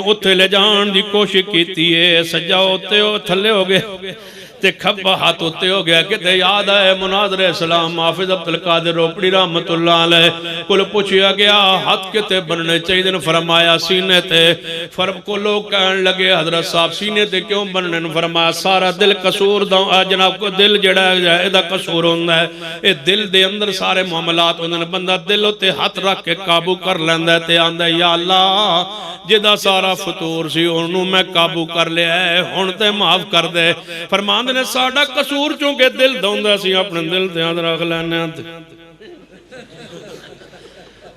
उत्थे ले जान दी कोशिश की है, सज्जा उत्ते थले हो गए ते खब्बा हाथ उत्ते हो गया कि याद है मुनाज़रे सलाम हाफिज अब्दुल कादिर रोपड़ी रहमतुल्लाह अलैह कुल पूछा गया हाथ किते बनने चाहिए, फरमाया सीने ते। फर्क को लोग कहन लगे हजरत साहब सीने ते क्यों बनने, फरमाया सारा दिल कसूर दा जनाब को दिल जड़ा है कसूर होंदा है, ये दिल दे अंदर सारे मामलात होंदे ने, बंदा दिल उत्ते हाथ रख के काबू कर लैंदा है ते आंदा या अल्लाह जिदा सारा फतूर सी उन्होंने मैं काबू कर लिया है, हुण ते माफ कर दे। फरमांदे ने साडा कसूर चूंकि दिल दौंदा सी अपने दिल ते अंदर रख लैने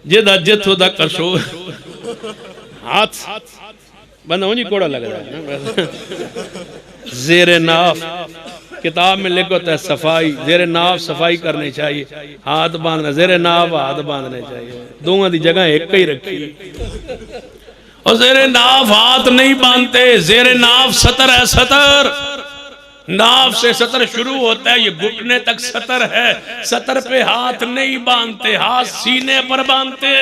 जिदा जिथों दा कसूर हाथ बंदा उंज कोड़ा लग रहा है। ज़ेरे नाफ किताब में लिखो तो सफाई, ज़ेरे नाफ सफाई करनी चाहिए, हाथ बांधना ज़ेरे नाफ हाथ बांधने चाहिए, दोनों की जगह एक ही रखी। और ज़ेरे नाफ हाथ नहीं बांधते, ज़ेरे नाफ सतर है, सतर नाफ से सतर शुरू होता है, ये घुटने तक सतर है, सतर पे हाथ नहीं बांधते, हाथ सीने पर बांधते।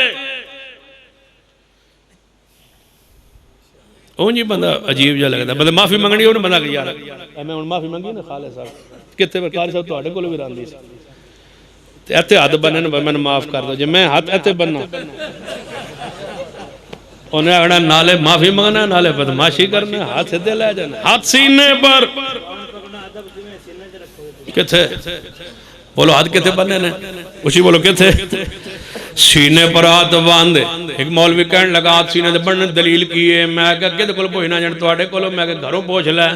उन्हीं बंदा अजीब जा लगता, बंदा माफी मंगनी उन्हें बंदा कि यार मैं हुण माफी मंगी ना खाले साहब कितने कारी साहब तुहाडे कोल भी रांदी सी ते इत्थे हाथ बन्ने मैनूं माफ कर दो, जे मैं हाथ इत्थे बन्ना उन्हें आखना नाले माफी मंगना नाले बदमाशी करना, हाथ सीधे ले जाना, हाथ सीने पर किथे बोलो, हाथ किथे बन्ने ने उसी बोलो किथे सीने पर हाथ बांधे। एक मौलवी कहने लगा हाथ सीने बनने दलील की है, मैं किहदे कोल पुछना जान तुहाडे कोलों, मैं घरों पूछ लै,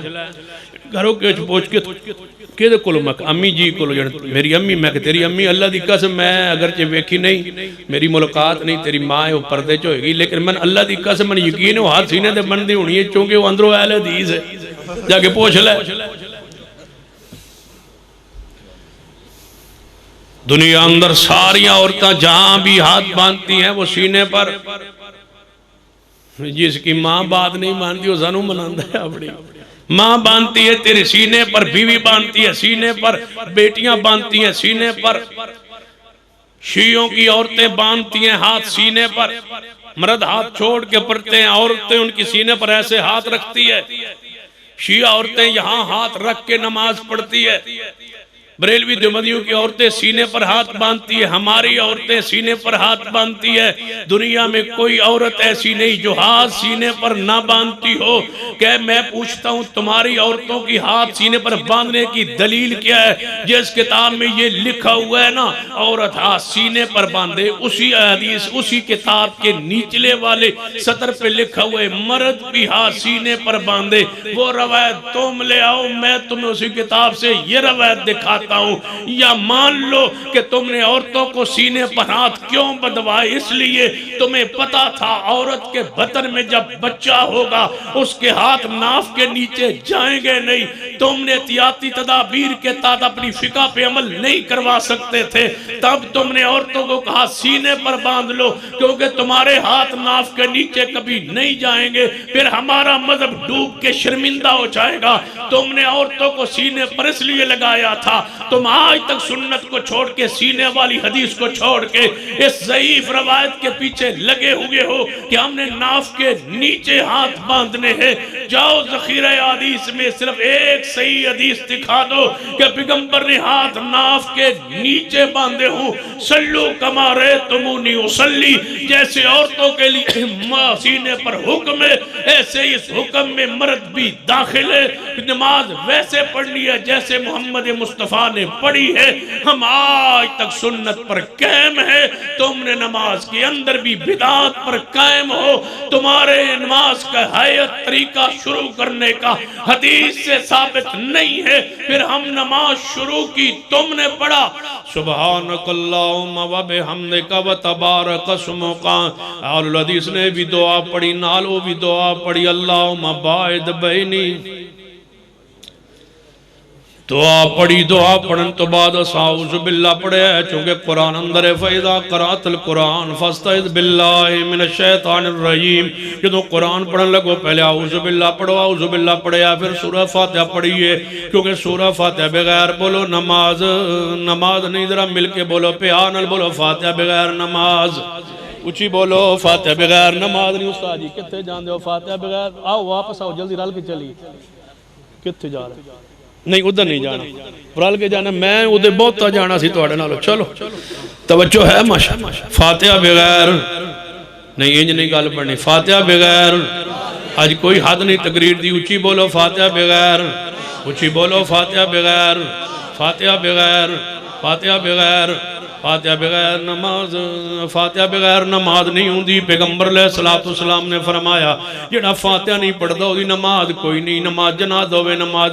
घरों पूछ के किहदे कोलों, मैं अम्मी जी कोलों, मेरी अम्मी, मैं तेरी अम्मी अल्लाह दी कसम मैं अगरचे वेखी नहीं, मेरी मुलाकात नहीं, तेरी माँ है वो पर्दे च होएगी, लेकिन मैं अल्लाह दी कसम मैं यकीन है हाथ सीने ते बनदी होनी है, क्योंकि वो अंदरों अहले हदीस है, जाके पूछ लै। दुनिया अंदर सारिया औरतें जहां भी हाथ बांधती हैं वो सीने पर, जिसकी माँ बात नहीं मानती वो सानू मनांदा है, अपनी माँ बांधती है तेरे सीने पर, बीवी बांधती है सीने पर, बेटियां बांधती हैं सीने पर, शियों की औरतें बांधती हैं हाथ सीने पर, मर्द हाथ छोड़ के पढ़ते हैं, औरतें उनकी सीने पर ऐसे हाथ रखती है, शिया औरतें यहाँ हाथ रख के नमाज पढ़ती है, बरेलवी देवबंदियों की औरतें सीने पर हाथ बांधती है, हमारी औरतें सीने पर हाथ बांधती है। दुनिया में कोई औरत ऐसी नहीं जो हाथ सीने पर ना बांधती हो। क्या मैं पूछता हूँ तुम्हारी औरतों की हाथ सीने पर बांधने की दलील क्या है? जिस किताब में ये लिखा हुआ है ना औरत हाथ सीने पर बांधे, उसी हदीस उसी किताब के निचले वाले सतर पे लिखा हुआ है मर्द भी हाथ सीने पर बांधे। वो रवायत तुम ले आओ, मैं तुम्हें उसी किताब से ये रवायत दिखा हूं। या मान लो कि तुमने औरतों को सीने पर हाथ क्यों बंधवाए, इसलिए तुम्हें पता था औरत के बतन में जब बच्चा होगा उसके हाथ नाफ के नीचे जाएंगे नहीं। तुमने एहतियाती तदाबीर के तहत अपनी फिका पे अमल नहीं करवा सकते थे, तब तुमने औरतों को कहा सीने पर बांध लो, क्योंकि तुम्हारे हाथ नाफ के नीचे कभी नहीं जाएंगे, फिर हमारा मजहब डूब के शर्मिंदा हो जाएगा। तुमने औरतों को सीने पर इसलिए लगाया था, तुम आज तक सुन्नत को छोड़ के सीने वाली हदीस को छोड़ के इस ज़ईफ रवायत के पीछे लगे हुए हो कि हमने नाफ के नीचे हाथ बांधने हैं। जाओ ज़ख़ीरा हदीस में सिर्फ एक सही हदीस दिखा दो कि पैगंबर ने हाथ नाफ के नीचे बांधे हो। सल्लू कमा रअयतमुनी उसल्ली, जैसे औरतों के लिए सीने पर हुक्म है, ऐसे इस हुक्म में मर्द भी दाखिल है। नमाज वैसे पढ़नी है जैसे मोहम्मद मुस्तफ़ा ने पढ़ी है। हम आज तक सुन्नत पर कायम है, तुमने नमाज के अंदर भी बिदात पर कायम हो। तुम्हारे नमाज का हैयत तरीका शुरू करने का हदीस से साबित नहीं है, फिर हम नमाज शुरू की, तुमने पढ़ा सुबहानकल्लाहुम्मा व बिहम्दिका व तबारक अस्मुका, और हदीस ने भी दुआ पढ़ी, नाल वो भी दुआ पढ़ी अल्लाहुम्मा बाइद बैनी। दुआ पढ़ी, दुआ पढ़न तो बाद असाउज़ु बिल्लाह पढ़े, चूंकि कुरान अंदर है फैज़ा क़राअतल कुरान फस्तइज़ बिल्लाहि मिनश शैतानिर रजीम। जदों कुरान पढ़न लगो पहले आऊज़ु बिल्लाह पढ़ो, आऊज़ु बिल्लाह पढ़िया, फिर सूरह फातिहा पढ़िए, क्योंकि सूरह फातिहा बगैर बोलो नमाज नहीं, जरा मिल के बोलो प्यार नाल बोलो फातिहा बगैर नमाज उची बोलो फातिहा बगैर नमाज नहीं। उस्ताद जी कितने जाते हो फातिहा बगैर? आओ वापस आओ जल्दी रल के चली। कितने जा रहे? नहीं उधर नहीं जाना, रल के जाना। मैं उधर बहुता जाना सी तुहाडे नालों। चलो तवज्जो है माशा। फातिहा बगैर नहीं, इंज नहीं गल बननी। फातिहा बगैर अज कोई हद नहीं तकरीर दी। उची बोलो फातिहा बगैर, उची बोलो फातिहा बगैर, फातिहा बगैर, फातिहा बगैर, फातिहा बगैर नमाज, फातिहा बगैर नमाज नहीं होंदी। पैगंबर अलैहिस्सलातु वस्सलाम ने फरमाया जेड़ा फातिहा नहीं पढ़दा ओदी नमाज कोई नहीं। नमाज जनाज़ा होवे, नमाज